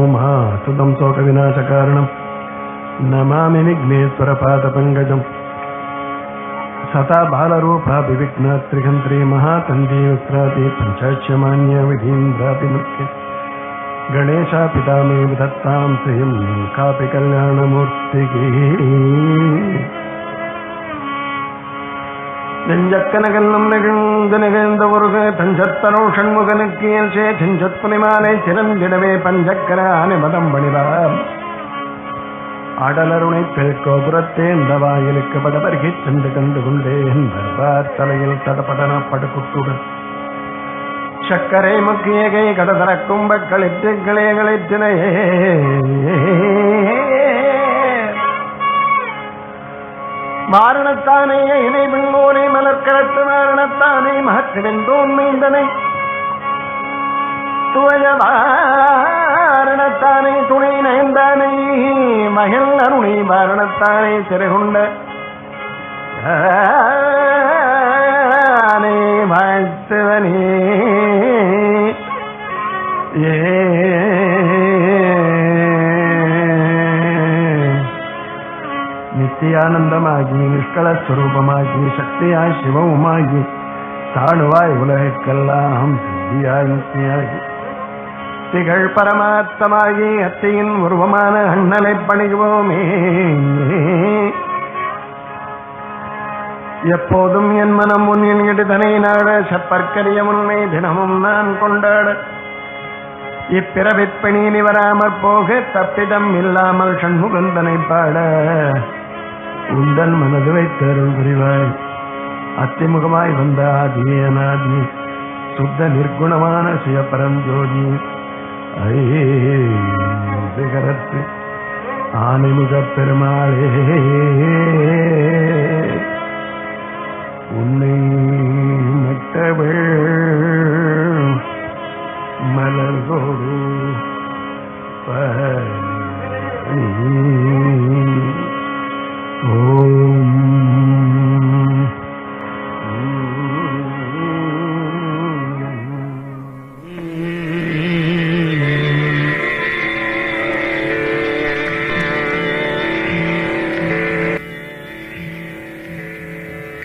महासुतं शोकविनाशकारणं नमामि विघ्नेश्वरपादपङ्कजं सता बालरूपाभिविघ्नत्रिहन्त्री महातन्दी वक्त्राति पञ्चाक्ष्यमान्य विधीन्द्रापि मुख्य गणेशापिता मे विधत्तां श्रियं कापि कल्याणमूर्तिः நெஞ்சக்கனகல்லம் நெகிழ்ந்து நிகழ்ந்த ஒருக தஞ்சத்தனோ ஷண்முகனுக்கியல்சே செஞ்சொற்புனிமாலை சிறந்திடவே பஞ்சக்கர ஆனை மதம் பணிவார் ஆடலருணை பெருக்கோபுரத்தே இந்த வாயிலுக்கு படபருகி சென்று கண்டு கொண்டேன் தர்பார் தலையில் தடபடன படுகுட்டுடன் சக்கரை முக்கியகை கடதர கும்பக்களித்து கிளைகளித்தினையே வாரணத்தானே இணை விண்ணோனை மலர்கரத்து வாரணத்தானே மகத்திடந்தோன் மைந்தனை துவய வாரணத்தானே துணை நயந்தானை மகிழ் அருணை வாரணத்தானே சிறைகொண்ட வாழ்த்துவனே நித்தியானந்தமாகி நிஷ்களஸ்வரூபமாகி சக்தியாய் சிவமுமாகி தாழ்வாய் உலகிற்கெல்லாம் சித்தியாய் முக்தியாகி திகழ் பரமாத்தமாகி அத்தையின் உருவமான அண்ணலை பணிவோமே எப்போதும் என் மனம் முன்னின் இடுதனை நாட செப்பற்கரிய முன்னை தினமும் நான் கொண்டாட இப்பிறவிப்பணி நிவராமற் போக தப்பிதம் இல்லாமல் சண்முகந்தனை பாட உந்தன் மனது வைத்தருள் புரிவாய் அத்திமுகமாய் வந்த ஆதியே அநாதி சுத்த நிர்குணமான சிவபரம் ஜோதி ஐகரத்து ஆனைமுக பெருமாளே உன்னை மட்டவள் மலர்கோடு ஓம்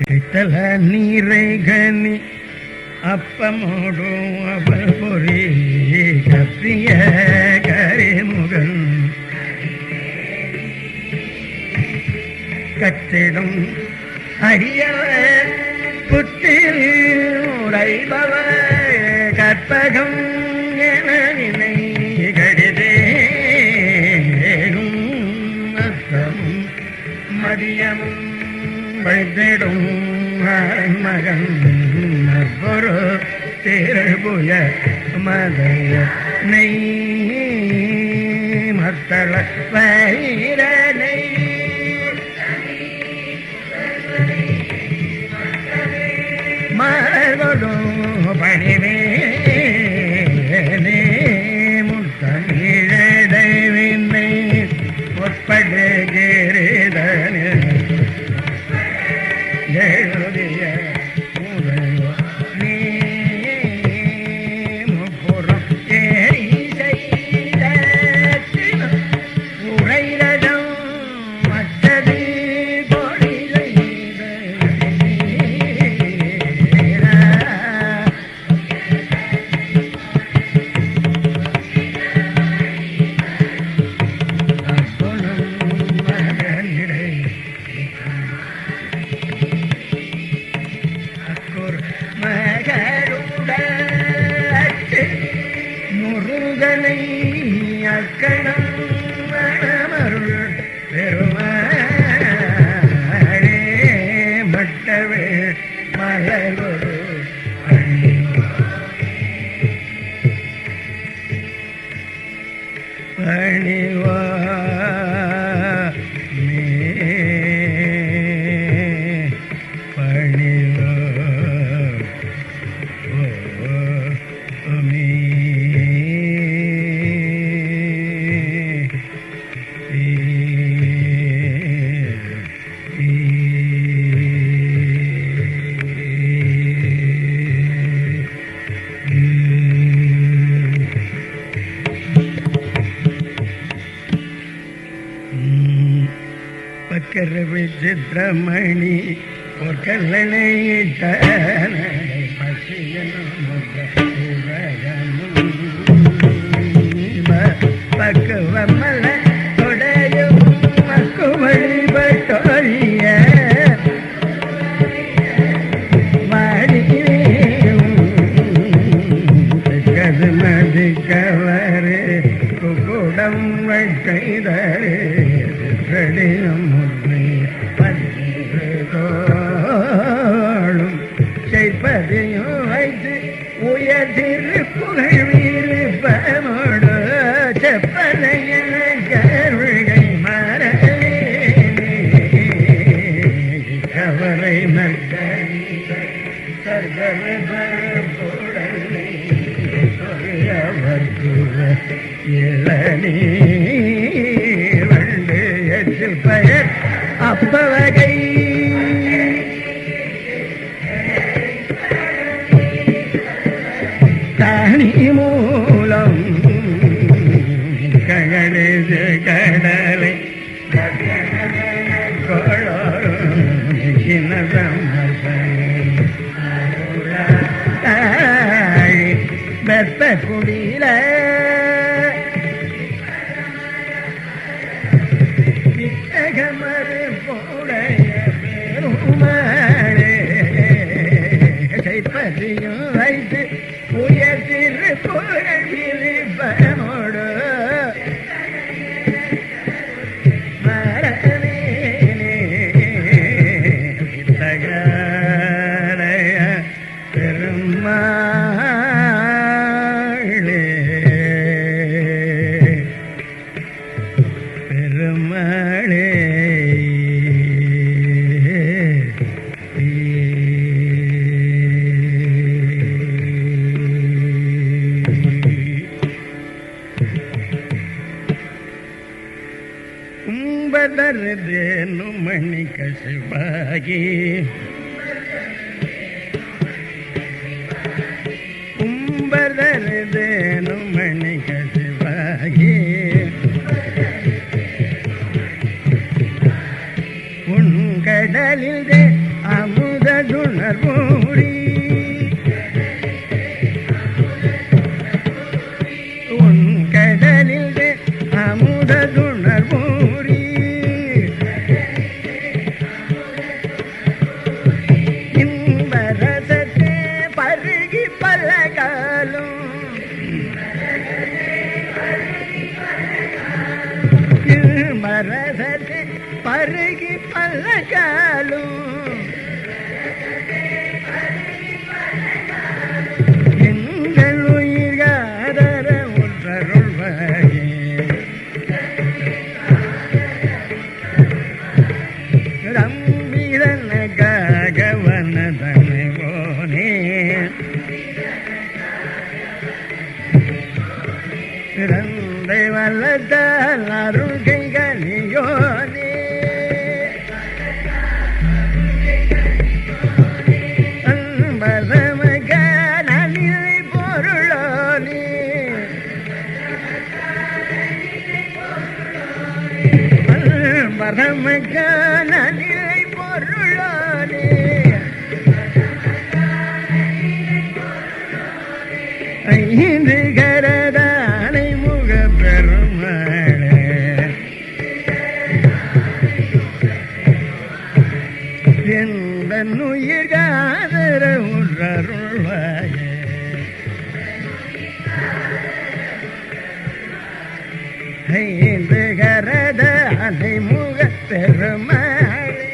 கிட்டல நீரை கனி அப்பமோடும் அவள் பொறி கத்திய கரிமுகன் கத்திடும் அரியவர் புத்தில் உரைபவர் கற்பகம் என நினை கடிதேகும் அத்தமும் மதியமும் வைத்திடும் மகன் பொரு திருபுய மதைய நெய் மத்தள வைரனை மலர்கொடும் பணிவேனே முத்தமிழடைவினை முற்படுகிறதனில் எழுதிய நீ முப்புறம் ஏறி செய்த உரைரதம் மற்றது பொழிலை முருகனை அக்கணம் மணமருள் பெருமாளே மட்டவே மலர்வரு பணிவா மே பணிவா பக்கர விசித்திரமணி பொற்கல்லையிட்ட பக்குவமல்ல தொடையும் மக்கு வழிபட்டொழிய கது மதிக்கவரே குடம் வைக்கைதரே கடினம் முன்னை பன்றும் செய்ப்பதையும் வைத்து உயர்திரு புகழ் விருப்பமோடு செப்பனையில் கருகை மரவே கவரை மர்கரி சர்கரபுடனே இளநீ வண்டு எட்டு பெயர் அப்பவகை தனி மூலம் ககடது கடலை வெப்ப குடியில வித்தகமறு போடைய பெருமாளே கைப்பற்றியும் வைத்து உயர்த்திரு புகழ் விருப்பமோடு மரவேனே வித்தகரைய பெருமாளே பெருமாளே ಕುಂಭದರದೇನು ಮಣಿ ಕಸಿವಾಗಿ ಕುಂಭದರದೇನು ಮಣಿ ಕಸಿವಾಗಿ உண்கடலில் அமுததுணர்வூரி உண்கடலில் அமுததுணர்வூரி இன்பரசத்தே பருகி பல காலம் இன்பரசத்தே பருகி பல காலம் எங்கள் உயிர்காதர ஒன்றருள்வாயே ரம்பிரனகாக வனதனை போனே ரந்தை வல்லதால் அருள்கைகளியோனே பரமகான நிலை பொருளானே ஐந்து கரதானை முக பெருமாளே எந்தன் உயிர்காதர உற்றருள்வாயே ஐந்து கரதானை முக பெருமாளே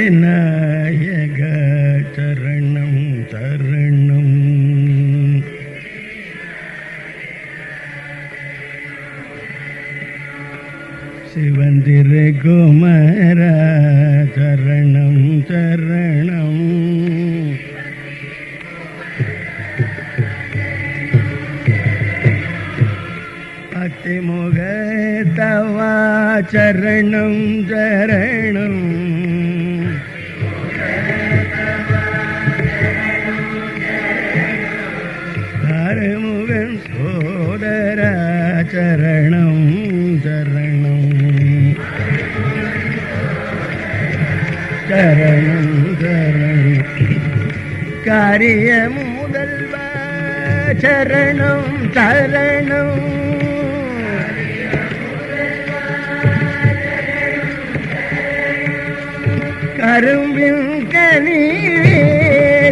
சித்திவிநாயக சரணம் சரணம் சிவந்திரு குமர சரணம் சரணம் அத்திமுகத்தவா சரணம் சரணம் அருமுகன் சோதர சரணம் சரணம் சரணம் சரணம் காரிய முதல்வா சரணம் சரணம் கரும்பின் கனிவே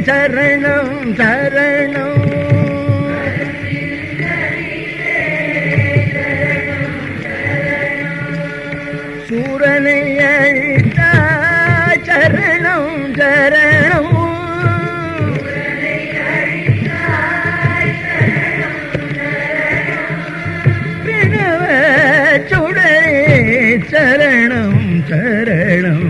சரணம் சரணம் சூரனை அழித்தா சரணம் சரணம் பிரணவ சுடரே சரணம் சரணம்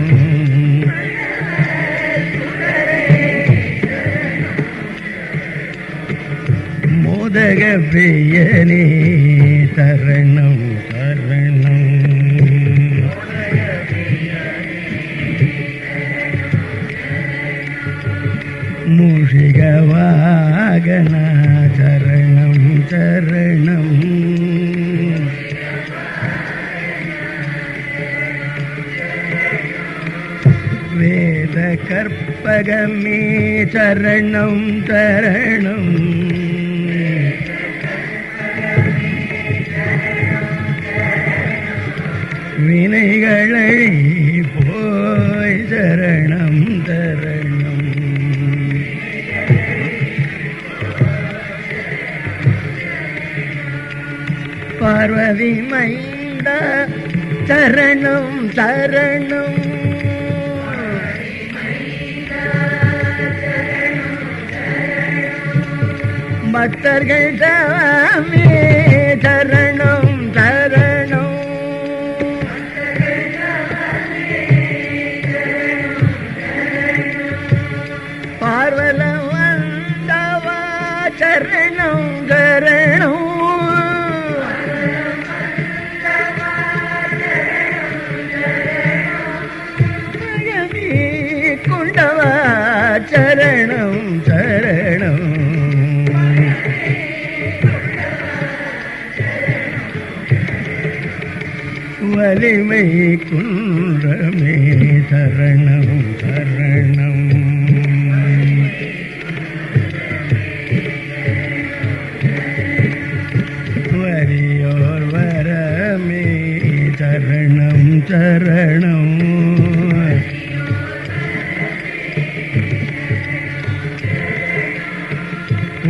மோதக பிரியனே சரணம் சரணம் மூஷிகவாகன சரணம் சரணம் வேத கற்பகமே சரணம் சரணம் வினைகளை போய் சரணம் சரணம் பார்வதி மைந்த சரணம் சரணம் பக்தர்கள் சாமி சரணம் சரணம் பார்வல வந்தவா சரணம் சரணம் குண்டவா சரணம் சரணம் வலிமை குன்றமே சரணம் சரணம் வரியோர் வரமே சரணம் சரணம்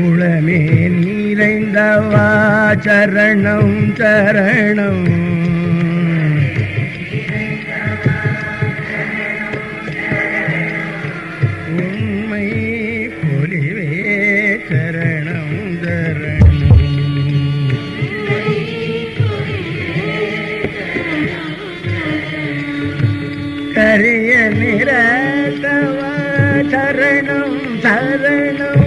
உளமே நிறைந்தவா சரணம் சரணம் உண்மை பொலிவே அரிய நிரதவ சரணம் சரணம்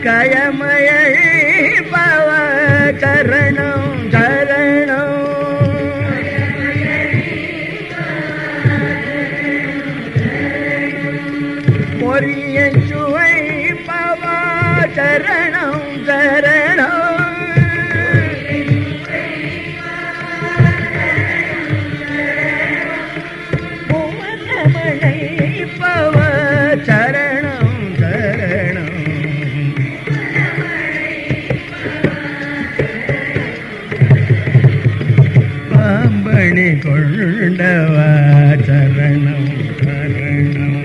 கயமய பவ சரணம் சரணம் பொரிய சுவை பவ சரணம் சரணம் புவனமனை பவ சரணம் சரணம் பாம்பணி கொண்டவா சரணம் சரணம்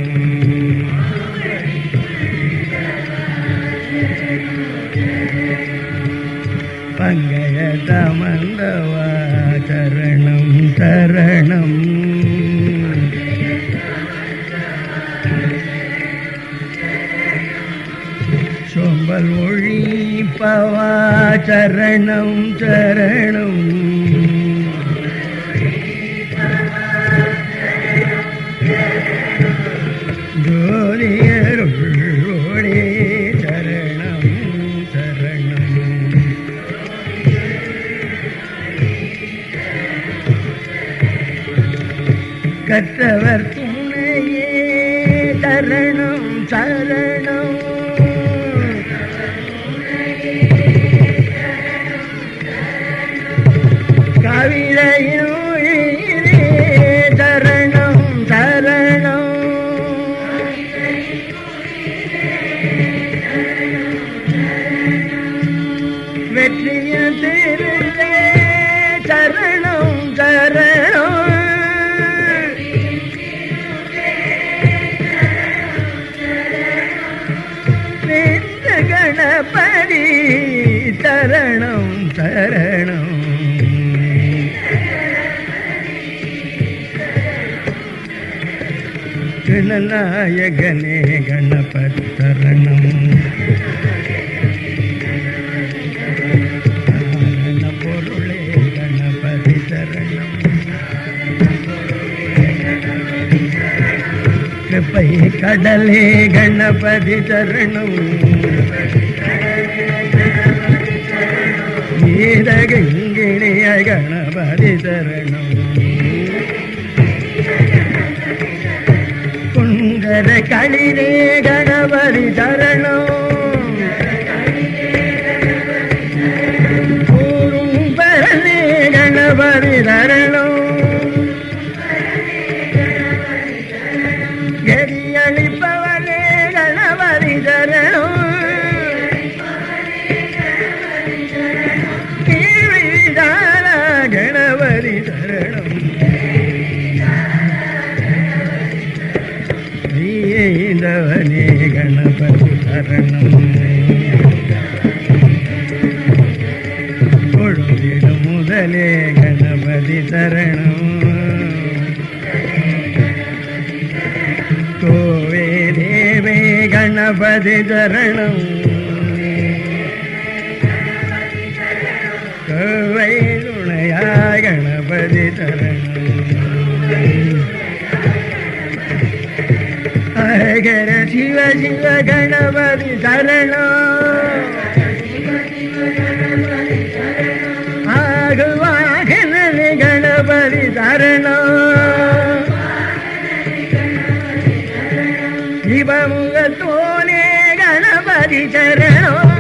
பங்கய தமந்தவா சரணம் சரணம் சோம்பல் ஒழிப்பவா சரணம் சரணம் ஜோதியருளோடே சரணம் சரணம் கற்றவர் துணையே சரணம் சரணம் கவிதையிலே சரணம் சரணம் வெற்றிய திருளே சரணம் சரணம் கணபதி சரணம் சரணம் கணநாயகனே கணபதி சரணம் ஆனந்த பொருளே கணபதி சரணம் கிருபை கடலே கணபதி சரணம் கீதகிங்கிணிய கணபதி சரணம் குண்டர களிரே கணபதி சரணம் கூறும் பரலே கணபதி சரணம் கரியளிப்பவனே கணபதி சரணம் கீழிதான கணபதி சரணம் நீந்தவனே கணபதி சரணம் கொழுந்திடும் முதலே கணபதி சரணம் கோவே தேவே கணபதி சரணம் கோவை துணையா கணபதி சரணம் ஹர சிவ சிவ கணபதி சரணம் ஆகுவாகன கணபதி சரணம் சிவமுகத்தோனே கணபதி சரணம்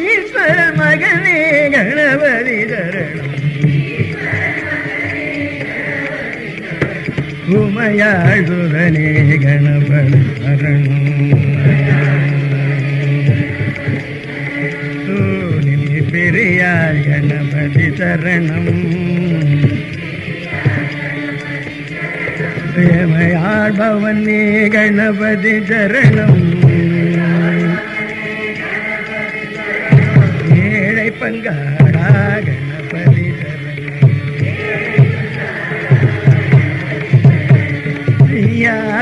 ஈஸ்வர மகனே கணபதி சரணம் உமையாழ்துரனே கணபதி சரணம் தூணில் பெரியார் கணபதி சரணம் பிரேமையாழ்பவனே கணபதி சரணம் ஏழை பங்காடா கணபதி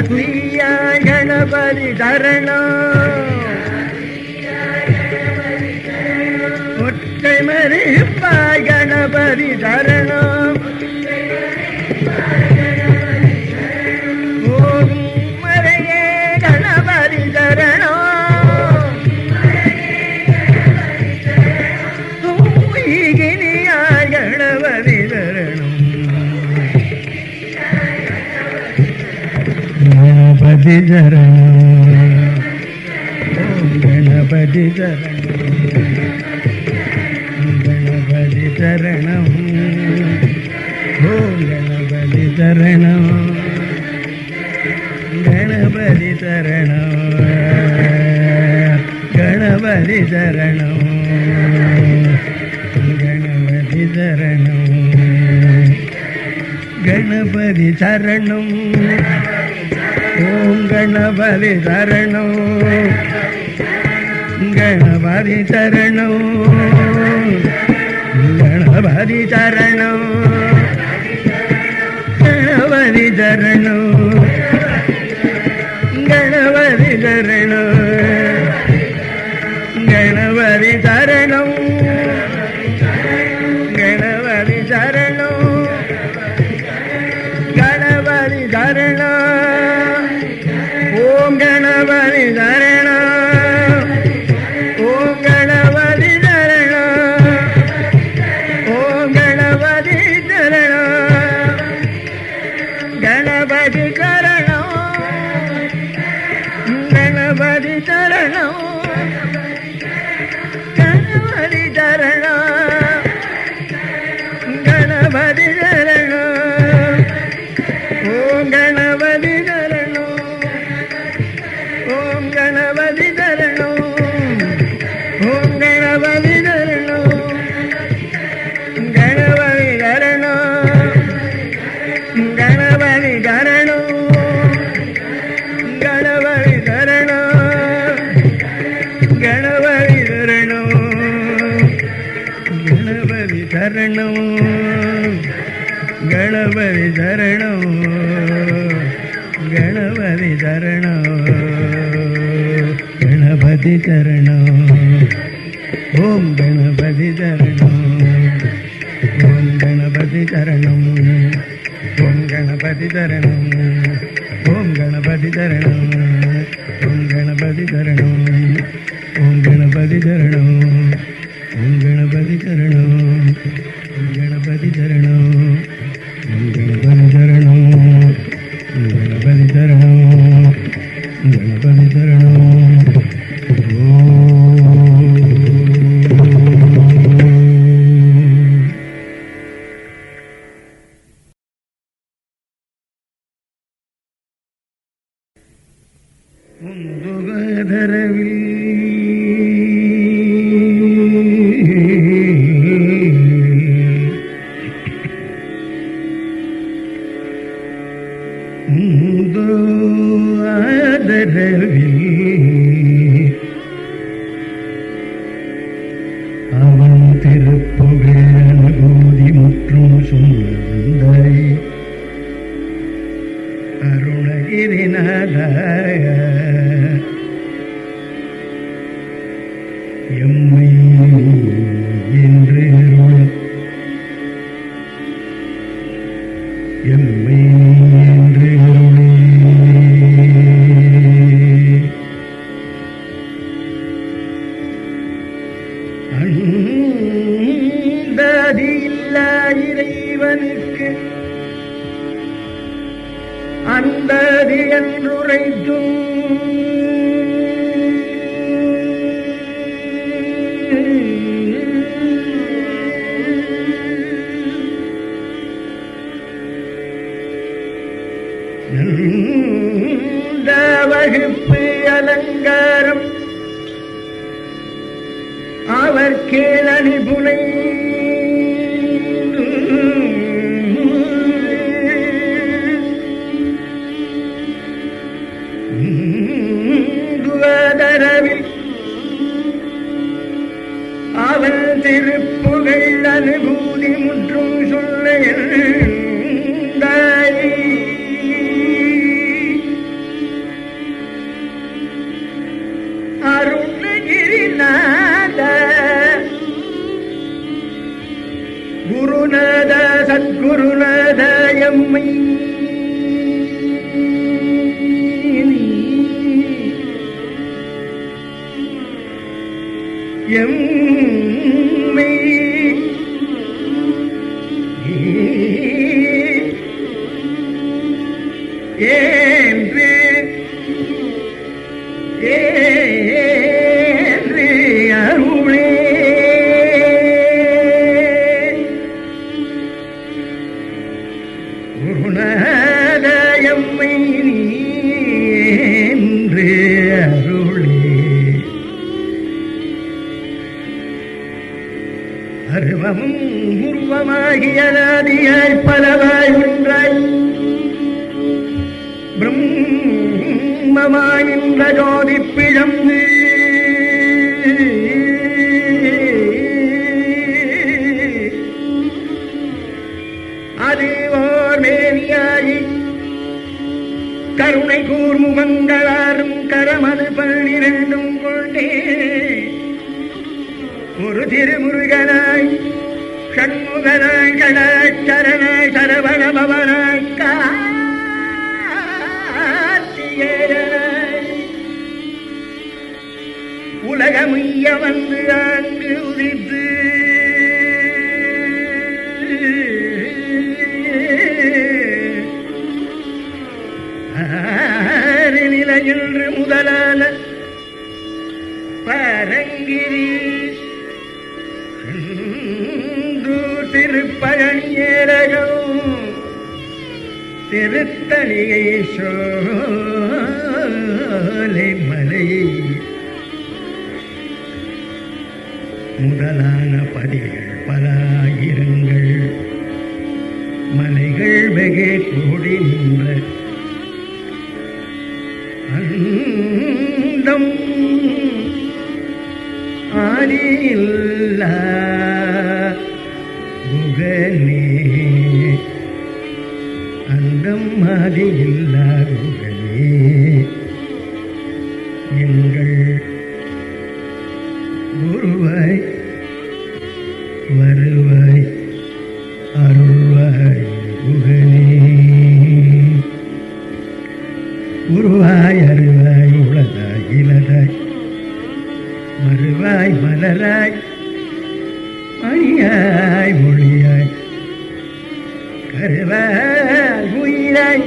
துய்யா கணபதி சரணம் கணபதி சரணம் ஓம் மறையே கணபதி சரணம் தூயிகினியாய் கணபதி சரணம் கணபதி சரணம் ஓம் கணபதி சரணம் கணபதி சரணம் ஓம் கணபதி சரணம் கணபதி சரணம் கணபதி சரணம் கணபதி சரணம் கணபதி சரணம் ஓம் கணபதி சரணம் கணபதி சரணம் கணபதி சரணம் கணபதி சரணம் கணபதி சரணம் கணபதி சரணம் கணபதி சரணம் கணபதி சரணம் ஓம் கணபதி சரணம் ஓம் கணபதி சரணம் ஓம் கணபதி சரணம் கணபதி சரணம் கணபதி சரணம் கணபதி சரணம் கணபதி சரணம் ஓம் கணபதி சரணம் ஓம் கணபதி சரணம் ஓம் கணபதி சரணம் கணபதி சரணம் கணபதி சரணம் கணபதி சரணம் கணபதி சரணம் கணபதி சரணம் கணபதி சரணம் கணபதி சரணம் கணபதி சரணம் ஓம் கணபதி சரணம் ஓம் கணபதி சரணம் ஓம் கணபதி சரணம் ஓம் கணபதி சரணம் ஓம் கணபதி சரணம் ஓம் கணபதி சரணம் ஓம் கணபதி சரணம் ஓம் கணபதி சரணம் ஓம் கணபதி சரணம் ஓம் கணபதி சரணம் ஓம் கணபதி சரணம் அவன் திருப்புகழ் அனுபூதி முற்றும் சொன்னாய் அருணகிரிநாத எம்மை என்று எம்மை என்று அந்தாதி இல்லா இறைவனுக்கு அந்தாதி என்றுரைத்தும் வகுப்பு அலங்காரம் அவர் கேளணி புனை துவதரவில் அவன் திருப்புகழ் அனுபூதி முற்றும் சொல்ல அருணகிரிநாத குருநாதாயம்மை எம்மை ஏன்று அருளே குருநாதாயம்மை என்று அருளே அருவமும் உருவமாகியலாதியாய் பலவாய் ஒன்றாய் பிரம்மமாய் நின்ற ஜோதி பிழந்து அது ஓர் மேனியாகி கருணை கூர்முகங்களாரும் கரமது 12 கொண்டே ஒரு திருமுருகனாய் ஷண்முகனாய் ஷடாட்சரனாய் சரவணபவனாய் கார்த்திகேயனாய் உலகமுய்ய வந்து ஆண்டு உதித்து ஆறு நிலையின்று முதலான பரங்கிரி திருப்பழனியேரகம் திருத்தணிகை சோலை மலை முதலான பதிகள் பலாயிரங்கள் மலைகள் வெகு கூடி நின்ற அந்தம் ஆதியில்லா குகனே அந்தம் ஆதியில்லா குகனே எங்கள் குருவாய் வருவாய் அருள்வாய் குகனே உருவாய் அருவாய் உளதாய் இலதாய் மறுவாய் மலராய் மணியாய் மொழியாய் கருவாய் உயிராய்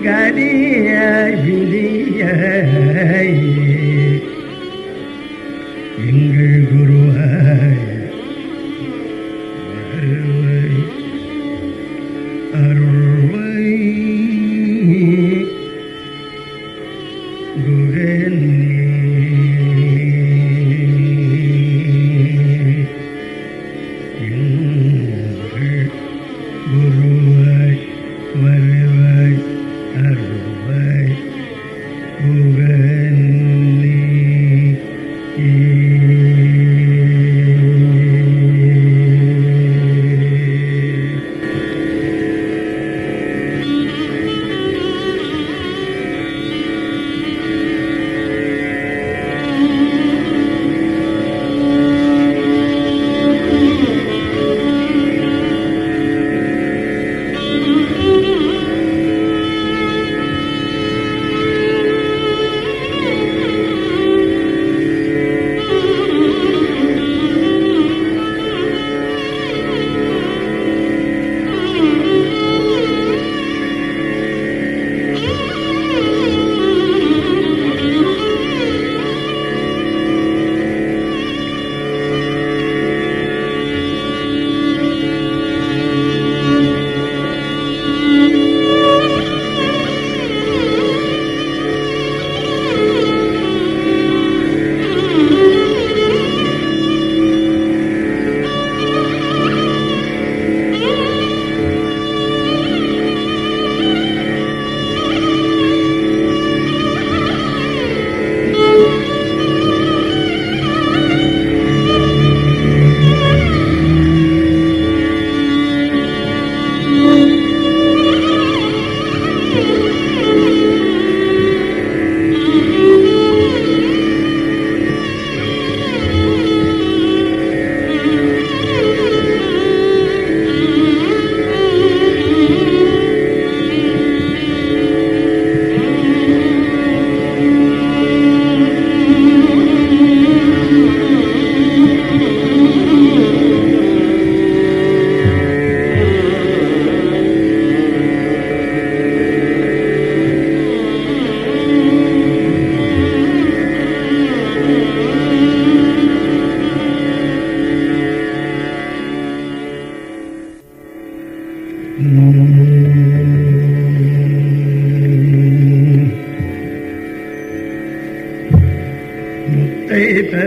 கதியாய் விதியாய் எங்கள் குருவாய் வருவாய் அருள்வாய் குகனே குருவாய் வருவாய் அருள்வாய் குகனே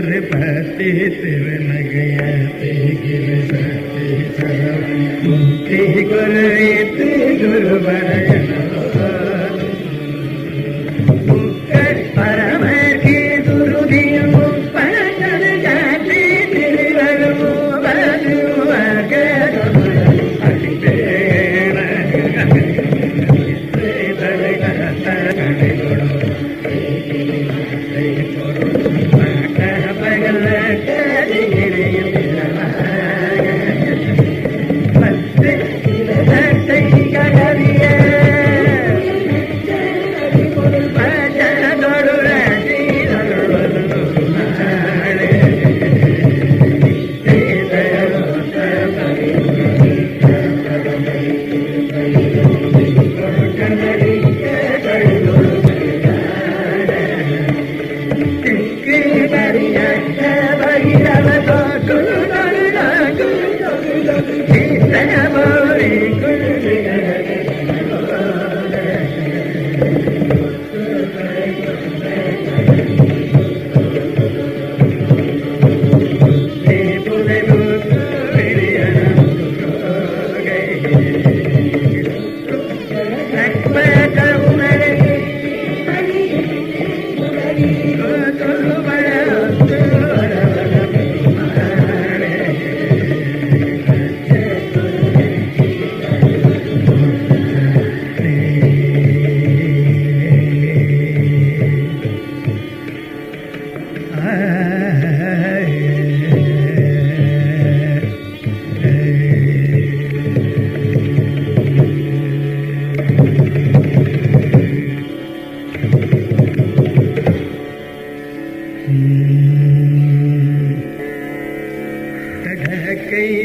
பத்தி திருநகையத்தை கிருசக்தி சரவண முக்தி குருவித்து குருபரகண பரமர்கே துருதியும் பரகண ஜாதி திருவருமோ வருவர்க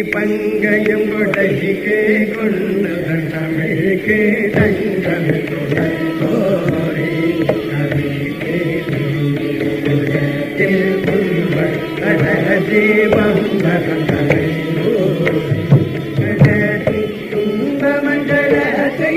பங்கையும் உடைக்கு கொண்டு தமிழுக்கு தங்கம் கோரி தீபம் துன்ப மண்டலத்தை